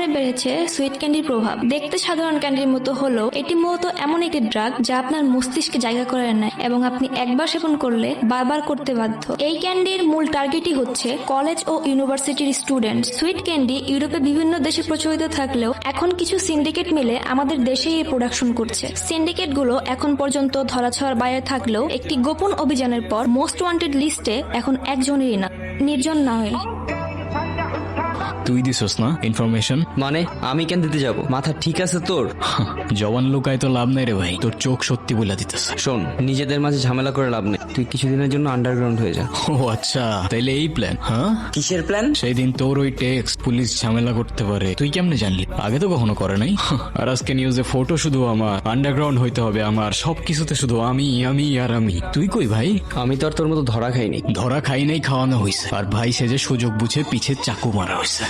বর্তমানে বেড়েছে সুইট ক্যান্ডির প্রভাব। দেখতে সাধারণ ক্যান্ডির মতো হলেও এটি মূলত এমন একটি ড্রাগ যা আপনার মস্তিষ্কে জায়গা করে নেয় এবং আপনি একবার সেবন করলে বারবার করতে বাধ্য। এই ক্যান্ডির মূল টার্গেটই হচ্ছে কলেজ ও ইউনিভার্সিটির স্টুডেন্ট। সুইট ক্যান্ডি ইউরোপে বিভিন্ন দেশে প্রচলিত থাকলেও এখন কিছু সিন্ডিকেট মিলে আমাদের দেশেই এই প্রোডাকশন করছে। সিন্ডিকেটগুলো এখন পর্যন্ত ধরাছোঁয়ার বাইরে থাকলেও একটি গোপন অভিযানের পর মোস্ট ওয়ান্টেড লিস্টে এখন একজনেরই না, নির্জন না হয়ে। তুই দিছস না ইনফরমেশন? মানে আমি কেন দিতে যাব? মাথা ঠিক আছে তোর? জবান লুকায় তো লাভ নাই রে ভাই, তোর চোখ সত্যি বলে দিতেছে। শোন, নিজেদের মাঝে ঝামেলা করে লাভ নেই। তুই কিছুদিনের জন্য আন্ডারগ্রাউন্ড হয়ে যা। ও আচ্ছা, তাইলে এই প্ল্যান? হ্যাঁ, কিসের প্ল্যান? সেই দিন তোর ওই টেক্সট পুলিশ ঝামেলা করতে পারে, তুই কেমনে জানলি? আগে তো কখনো করে নাই। আর আজকে নিউজে ফটো শুধু আমার, আন্ডারগ্রাউন্ড হইতে হবে আমার, সবকিছুতে শুধু আমি আমি আর আমি। তুই কই ভাই? আমি তো আর তোর মতো ধরা খাইনি। ধরা খাই নাই, খাওয়ানো হয়েছে। আর ভাই সে যে সুযোগ বুঝে পিছে চাকু মারা হয়েছে।